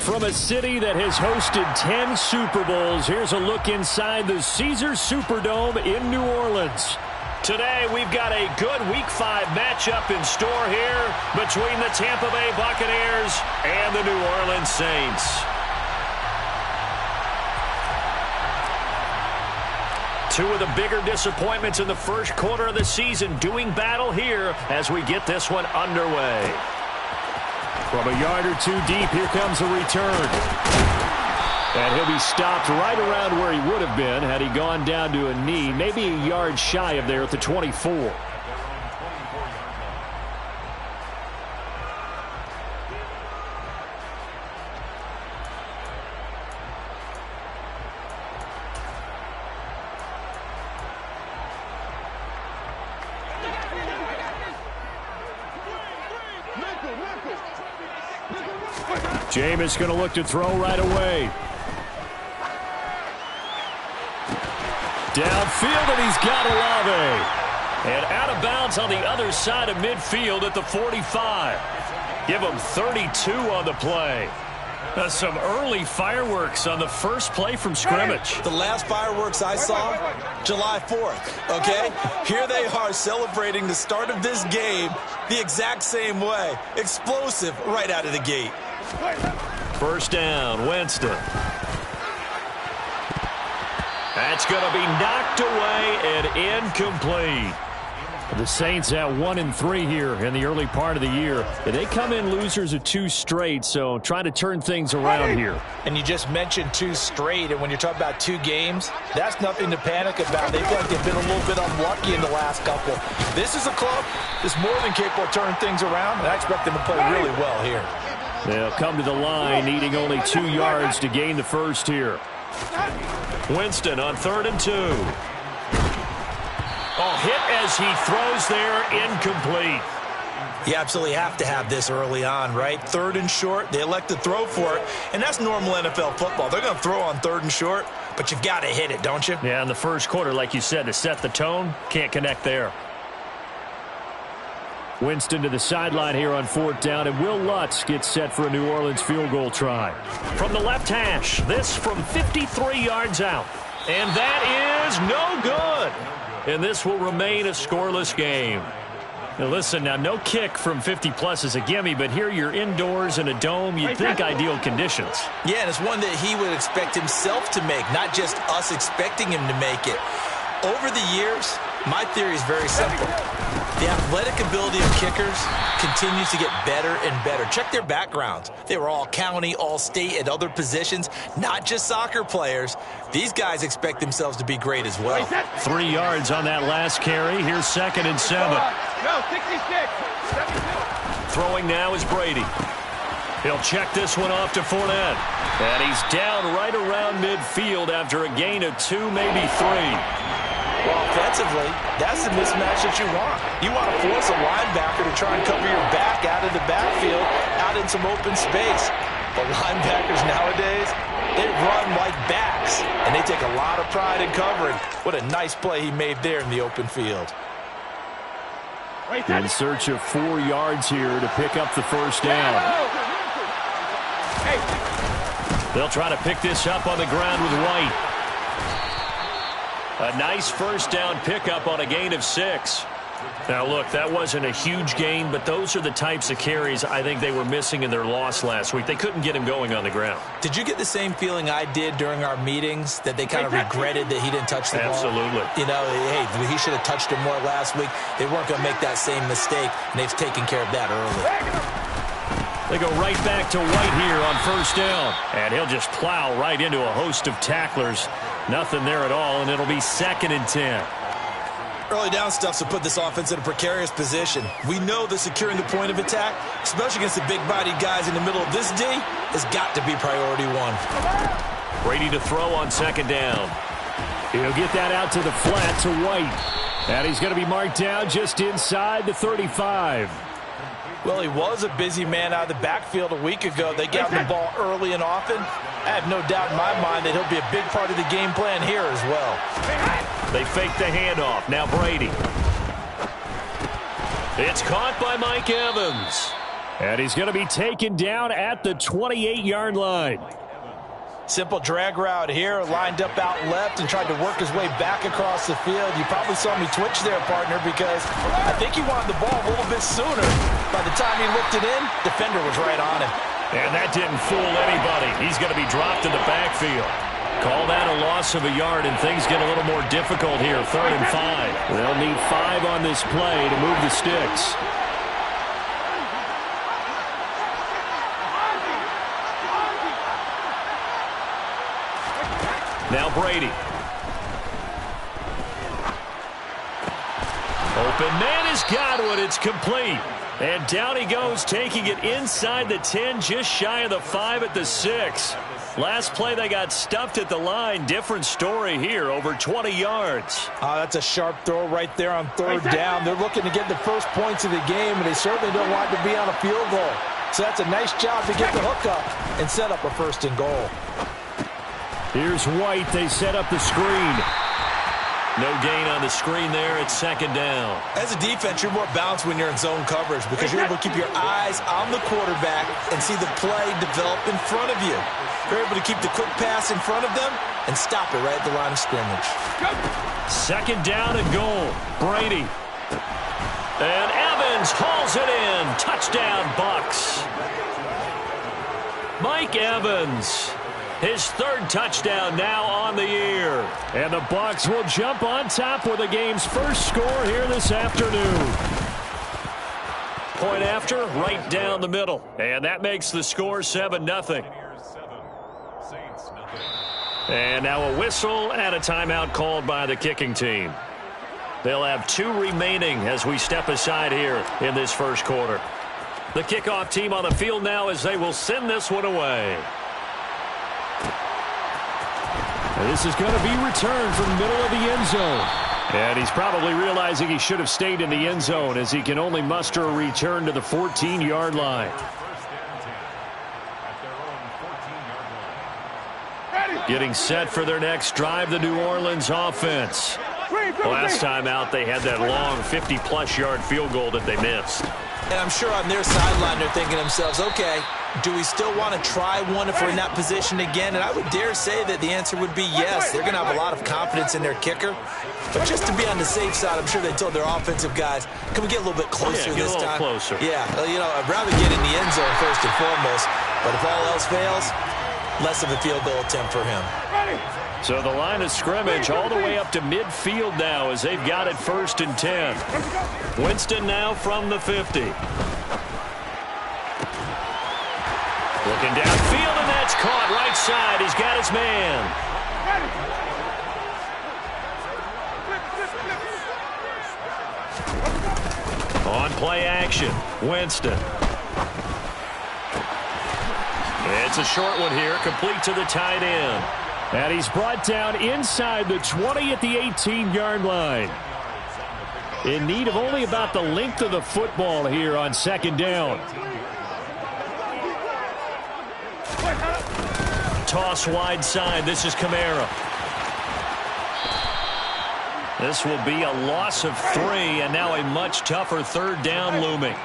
From a city that has hosted 10 Super Bowls, here's a look inside the Caesars Superdome in New Orleans. Today, we've got a good Week 5 matchup in store here between the Tampa Bay Buccaneers and the New Orleans Saints. Two of the bigger disappointments in the first quarter of the season doing battle here as we get this one underway. From a yard or two deep, here comes a return. And he'll be stopped right around where he would have been had he gone down to a knee, maybe a yard shy of there at the 24. Jameis going to look to throw right away. Downfield, and he's got Olave. And out of bounds on the other side of midfield at the 45. Give him 32 on the play. Some early fireworks on the first play from scrimmage. The last fireworks I saw, July 4th, okay? Here they are celebrating the start of this game the exact same way. Explosive right out of the gate. First down, Winston. That's going to be knocked away and incomplete. The Saints at 1-3 here in the early part of the year. They come in losers of 2 straight, so trying to turn things around here. And you just mentioned 2 straight, and when you're talking about 2 games, that's nothing to panic about. They feel like they've been a little bit unlucky in the last couple. This is a club that's more than capable of turning things around, and I expect them to play really well here. They'll come to the line, needing only 2 yards to gain the first here. Winston on 3rd and 2. Hit as he throws there, incomplete. You absolutely have to have this early on, right? 3rd and short, they elect to throw for it, and that's normal NFL football. They're going to throw on 3rd and short, but you've got to hit it, don't you? Yeah, in the first quarter, like you said, to set the tone, can't connect there. Winston to the sideline here on 4th down, and Will Lutz gets set for a New Orleans field goal try. From the left hash, this from 53 yards out. And that is no good. And this will remain a scoreless game. Now listen, now no kick from 50-plus is a gimme, but here you're indoors in a dome. You'd think ideal conditions. Yeah, and it's one that he would expect himself to make, not just us expecting him to make it. Over the years, my theory is very simple. The athletic ability of kickers continues to get better and better. Check their backgrounds. They were all county, all state, at other positions, not just soccer players. These guys expect themselves to be great as well. 3 yards on that last carry. Here's 2nd and 7. No, 66. 72. Throwing now is Brady. He'll check this one off to Fournette. And he's down right around midfield after a gain of 2, maybe 3. Well, offensively, that's the mismatch that you want. You want to force a linebacker to try and cover your back out of the backfield, out in some open space. But linebackers nowadays, they run like backs, and they take a lot of pride in covering. What a nice play he made there in the open field. In search of 4 yards here to pick up the first down. They'll try to pick this up on the ground with White. A nice first down pickup on a gain of 6. Now, look, that wasn't a huge gain, but those are the types of carries I think they were missing in their loss last week. They couldn't get him going on the ground. Did you get the same feeling I did during our meetings, that they kind of regretted that he didn't touch the ball? Absolutely. You know, hey, he should have touched it more last week. They weren't going to make that same mistake, and they've taken care of that early. They go right back to White here on first down. And he'll just plow right into a host of tacklers. Nothing there at all, and it'll be 2nd and 10. Early down stuff to put this offense in a precarious position. We know that securing the point of attack, especially against the big-bodied guys in the middle of this D, has got to be priority 1. Brady to throw on 2nd down. He'll get that out to the flat to White. And he's going to be marked down just inside the 35. Well, he was a busy man out of the backfield a week ago. They got him the ball early and often. I have no doubt in my mind that he'll be a big part of the game plan here as well. They fake the handoff. Now Brady. It's caught by Mike Evans. And he's going to be taken down at the 28-yard line. Simple drag route here, lined up out left and tried to work his way back across the field. You probably saw me twitch there, partner, because I think he wanted the ball a little bit sooner. By the time he looked it in, defender was right on him. And that didn't fool anybody. He's going to be dropped in the backfield. Call that a loss of a yard, and things get a little more difficult here. 3rd and 5. They'll need 5 on this play to move the sticks. Now Brady. Open man has got one. It's complete. And down he goes, taking it inside the 10, just shy of the 5 at the 6. Last play they got stuffed at the line. Different story here, over 20 yards. That's a sharp throw right there on 3rd down. They're looking to get the first points of the game, and they certainly don't want to be on a field goal. So that's a nice job to get the hook up and set up a 1st and goal. Here's White. They set up the screen. No gain on the screen there. It's 2nd down. As a defense, you're more balanced when you're in zone coverage because you're able to keep your eyes on the quarterback and see the play develop in front of you. You're able to keep the quick pass in front of them and stop it right at the line of scrimmage. 2nd down and goal. Brady. And Evans hauls it in. Touchdown, Bucs. Mike Evans. His 3rd touchdown now on the year. And the Bucs will jump on top with the game's first score here this afternoon. Point after, right down the middle. And that makes the score 7-0. And now a whistle and a timeout called by the kicking team. They'll have 2 remaining as we step aside here in this first quarter. The kickoff team on the field now as they will send this one away. This is going to be returned from the middle of the end zone. And he's probably realizing he should have stayed in the end zone as he can only muster a return to the 14-yard line. Getting set for their next drive, the New Orleans offense. Last time out, they had that long 50-plus yard field goal that they missed. And I'm sure on their sideline they're thinking to themselves, okay, do we still want to try one if we're in that position again? And I would dare say that the answer would be yes. They're going to have a lot of confidence in their kicker. But just to be on the safe side, I'm sure they told their offensive guys, can we get a little bit closer this time? Closer. Yeah, I'd rather get in the end zone first and foremost. But if all else fails, less of a field goal attempt for him. So the line of scrimmage all the way up to midfield now as they've got it 1st and 10. Winston now from the 50. Looking downfield, and that's caught right side. He's got his man. On play action, Winston. It's a short one here, complete to the tight end. And he's brought down inside the 20 at the 18-yard line. In need of only about the length of the football here on 2nd down. Toss wide side. This is Kamara. This will be a loss of 3, and now a much tougher 3rd down looming.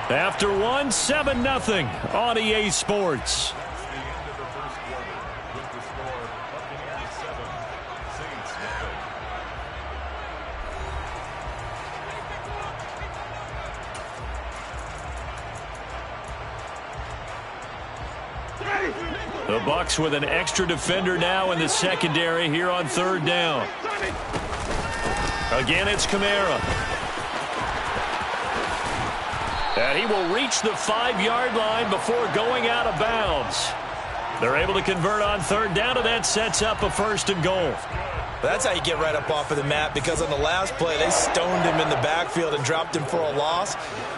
After 7-0 on EA Sports. The Bucs with an extra defender now in the secondary here on 3rd down. Again, it's Kamara. And he will reach the 5-yard line before going out of bounds. They're able to convert on 3rd down, and that sets up a 1st and goal. That's how you get right up off of the mat, because on the last play, they stoned him in the backfield and dropped him for a loss.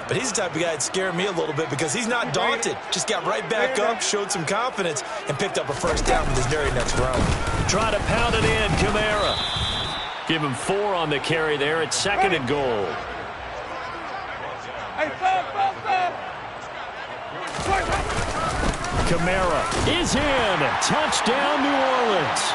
But he's the type of guy that scared me a little bit because he's not daunted. Just got right back up, showed some confidence, and picked up a 1st down with his very next run. Try to pound it in, Kamara. Give him 4 on the carry there at 2nd and goal. Kamara is in. Touchdown, New Orleans.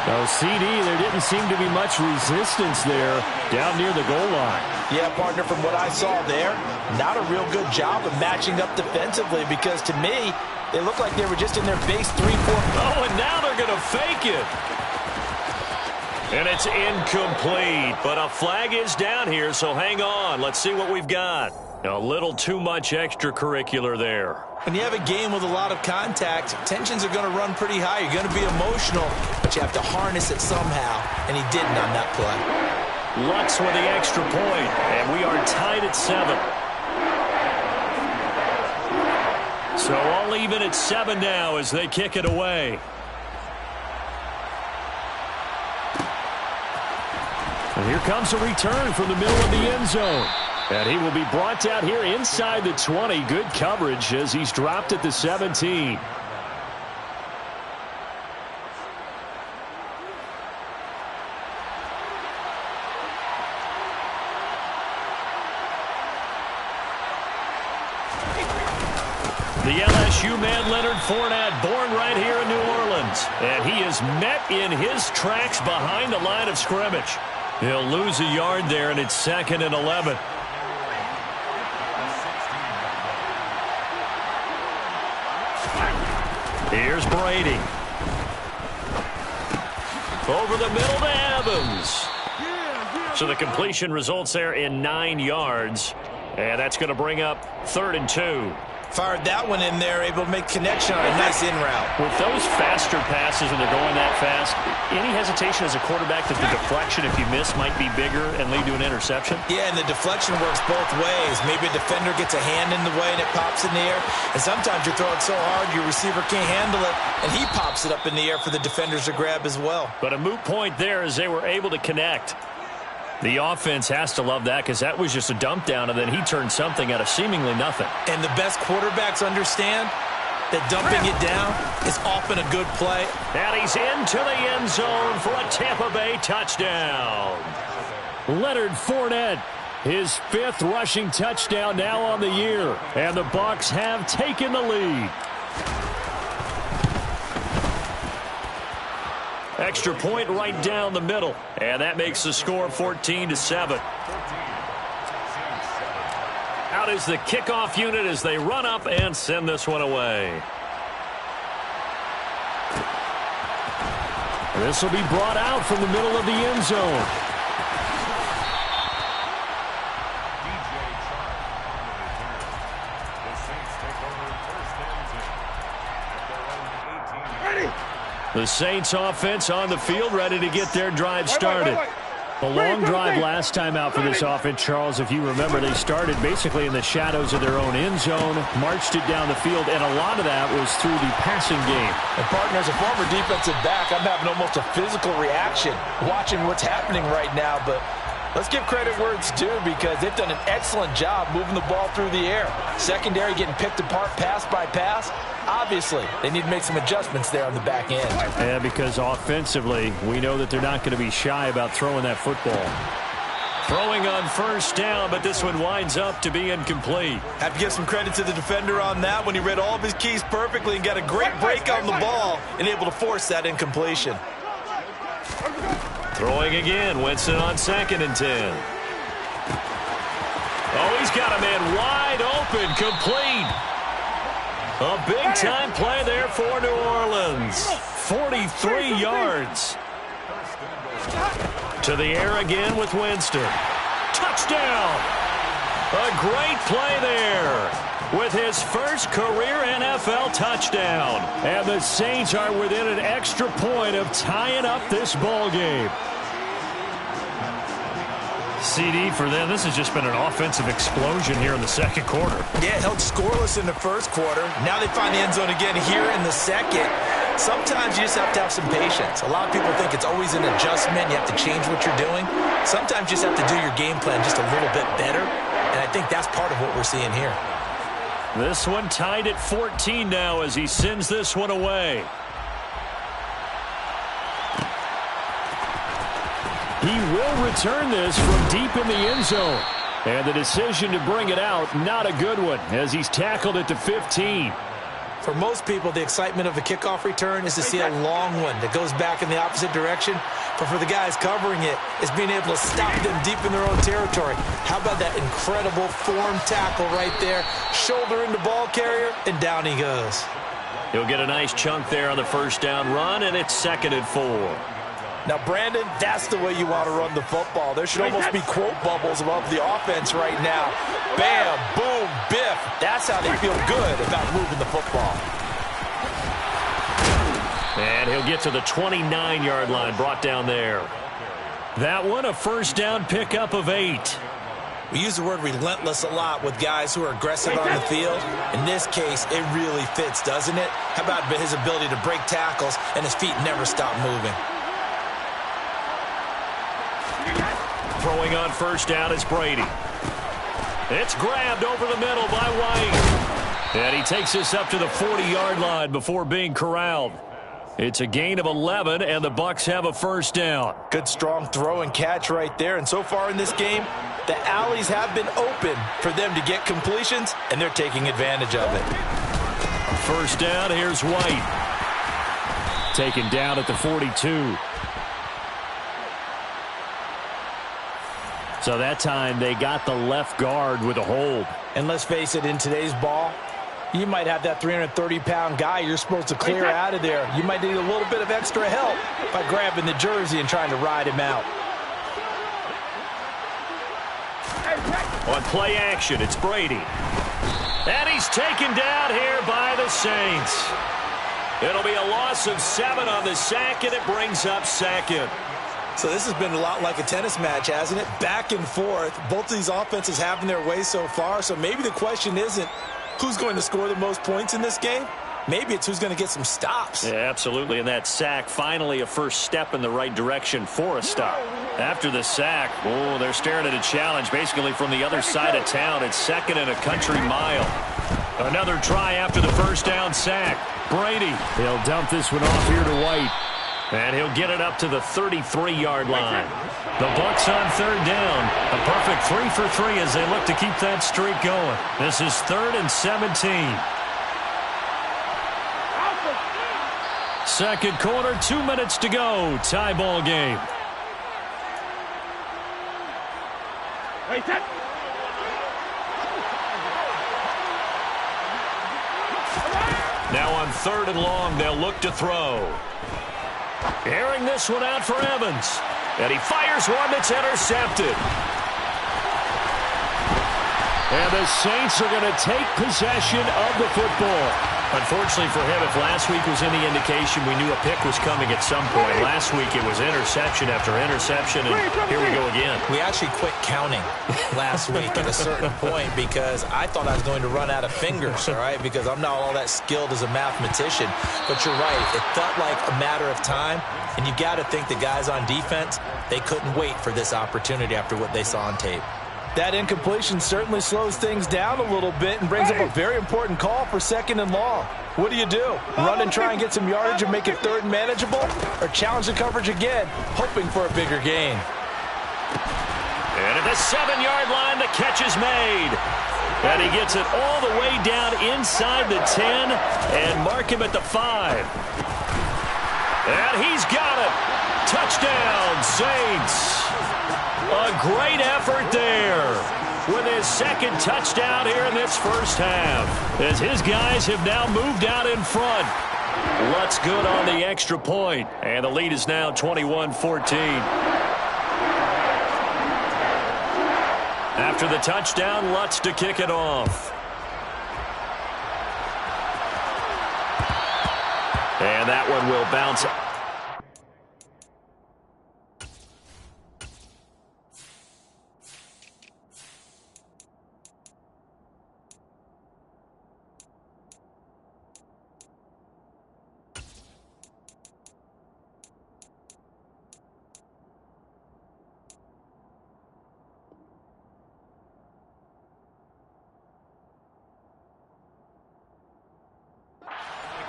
Oh, CD, there didn't seem to be much resistance there down near the goal line. Yeah, partner, from what I saw there, not a real good job of matching up defensively because to me, they looked like they were just in their base 3-4. Oh, and now they're going to fake it. And it's incomplete, but a flag is down here, so hang on. Let's see what we've got. A little too much extracurricular there. When you have a game with a lot of contact, tensions are going to run pretty high. You're going to be emotional, but you have to harness it somehow, and he didn't on that play. Lutz with the extra point, and we are tied at 7. So all even at 7 now as they kick it away. And here comes a return from the middle of the end zone. And he will be brought down here inside the 20. Good coverage as he's dropped at the 17. The LSU man, Leonard Fournette, born right here in New Orleans. And he is met in his tracks behind the line of scrimmage. He'll lose a yard there, and it's 2nd and 11. Here's Brady. Over the middle to Evans. So the completion results there in 9 yards. And that's going to bring up 3rd and 2. Fired that one in there, able to make connection on a nice in route. With those faster passes when they're going that fast, any hesitation as a quarterback that the deflection, if you miss, might be bigger and lead to an interception? Yeah, and the deflection works both ways. Maybe a defender gets a hand in the way and it pops in the air. And sometimes you're throwing so hard your receiver can't handle it, and he pops it up in the air for the defenders to grab as well. But a moot point there as they were able to connect. The offense has to love that because that was just a dump down, and then he turned something out of seemingly nothing. And the best quarterbacks understand that dumping it down is often a good play. And he's into the end zone for a Tampa Bay touchdown. Leonard Fournette, his 5th rushing touchdown now on the year. And the Bucs have taken the lead. Extra point right down the middle. And that makes the score 14-7. Out is the kickoff unit as they run up and send this one away. This will be brought out from the middle of the end zone. The Saints offense on the field, ready to get their drive started. A long drive last time out for this offense, Charles. If you remember, they started basically in the shadows of their own end zone, marched it down the field, and a lot of that was through the passing game. And partner, as a former defensive back, I'm having almost a physical reaction watching what's happening right now, but let's give credit where it's due because they've done an excellent job moving the ball through the air. Secondary getting picked apart pass by pass. Obviously, they need to make some adjustments there on the back end. Yeah, because offensively, we know that they're not going to be shy about throwing that football. Throwing on first down, but this one winds up to be incomplete. Have to give some credit to the defender on that when he read all of his keys perfectly and got a great break on the ball and able to force that incompletion. Throwing again, Winston on 2nd and 10. Oh, he's got a man wide open, complete. A big-time play there for New Orleans. 43 yards. To the air again with Winston. Touchdown! A great play there with his first career NFL touchdown. And the Saints are within an extra point of tying up this ball game. CD for them. This has just been an offensive explosion here in the second quarter. Yeah, held scoreless in the first quarter. Now they find the end zone again here in the second. Sometimes you just have to have some patience. A lot of people think it's always an adjustment. You have to change what you're doing. Sometimes you just have to do your game plan just a little bit better. And I think that's part of what we're seeing here. This one tied at 14 now as he sends this one away. He will return this from deep in the end zone. And the decision to bring it out, not a good one, as he's tackled at the 15. For most people, the excitement of a kickoff return is to see a long one that goes back in the opposite direction. But for the guys covering it, it's being able to stop them deep in their own territory. How about that incredible form tackle right there? Shoulder into ball carrier, and down he goes. He'll get a nice chunk there on the first down run, and it's 2nd and 4. Now, Brandon, that's the way you want to run the football. There should almost be quote bubbles above the offense right now. Bam, boom, biff. That's how they feel good about moving the football. And he'll get to the 29-yard line, brought down there. That one, a first down pickup of 8. We use the word relentless a lot with guys who are aggressive on the field. In this case, it really fits, doesn't it? How about his ability to break tackles and his feet never stop moving? Throwing on first down is Brady. It's grabbed over the middle by White. And he takes this up to the 40-yard line before being corralled. It's a gain of 11, and the Bucs have a first down. Good, strong throw and catch right there. And so far in this game, the alleys have been open for them to get completions, and they're taking advantage of it. First down, here's White. Taken down at the 42. So that time they got the left guard with a hold. And let's face it, in today's ball, you might have that 330-pound guy you're supposed to clear out of there. You might need a little bit of extra help by grabbing the jersey and trying to ride him out. On play action, it's Brady. And he's taken down here by the Saints. It'll be a loss of 7 on the sack, and it brings up 2nd. So this has been a lot like a tennis match, hasn't it? Back and forth. Both of these offenses having their way so far. So maybe the question isn't who's going to score the most points in this game. Maybe it's who's going to get some stops. Yeah, absolutely. And that sack, finally a first step in the right direction for a stop. After the sack, oh, they're staring at a challenge basically from the other side of town. It's 2nd and a country mile. Another try after the first down sack. Brady, he'll dump this one off here to White. And he'll get it up to the 33-yard line. The Bucs on 3rd down. A perfect 3 for 3 as they look to keep that streak going. This is 3rd and 17. Second quarter, 2 minutes to go. Tie ball game. Now on 3rd and long, they'll look to throw. Airing this one out for Evans. And he fires one that's intercepted. And the Saints are going to take possession of the football. Unfortunately for him, if last week was any indication, we knew a pick was coming at some point. Last week it was interception after interception, and here we go again. We actually quit counting last week at a certain point because I thought I was going to run out of fingers, all right, because I'm not all that skilled as a mathematician. But you're right. It felt like a matter of time, and you got to think the guys on defense, they couldn't wait for this opportunity after what they saw on tape. That incompletion certainly slows things down a little bit and brings up a very important call for 2nd and long. What do? Run and try and get some yardage and make it 3rd and manageable? Or challenge the coverage again, hoping for a bigger gain? And at the 7-yard line, the catch is made. And he gets it all the way down inside the 10 and mark him at the 5. And he's got it. Touchdown, Saints. A great effort there with his 2nd touchdown here in this first half, as his guys have now moved out in front. Lutz good on the extra point, and the lead is now 21-14. After the touchdown, Lutz to kick it off. And that one will bounce.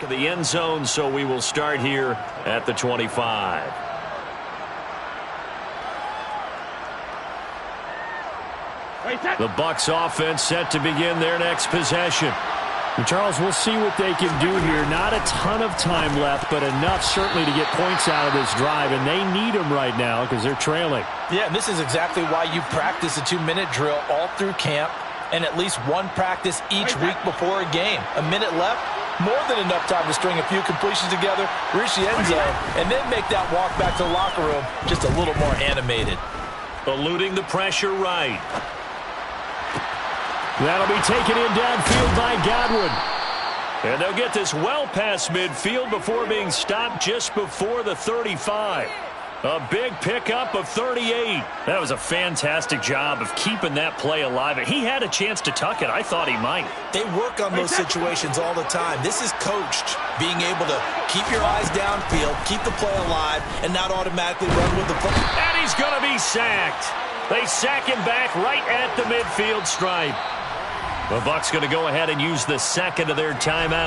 Of the end zone, so we will start here at the 25. The Bucs offense set to begin their next possession. And Charles, we'll see what they can do here. Not a ton of time left, but enough certainly to get points out of this drive, and they need them right now because they're trailing. Yeah, and this is exactly why you practice a 2-minute drill all through camp and at least one practice each week before a game. A minute left, more than enough time to string a few completions together, reach the end zone, and then make that walk back to the locker room just a little more animated. Eluding the pressure right. That'll be taken in downfield by Godwin. And they'll get this well past midfield before being stopped just before the 35. A big pickup of 38. That was a fantastic job of keeping that play alive. He had a chance to tuck it. I thought he might. They work on those situations all the time. This is coached, being able to keep your eyes downfield, keep the play alive, and not automatically run with the play. And he's going to be sacked. They sack him back right at the midfield stripe. The Bucs going to go ahead and use the second of their timeout.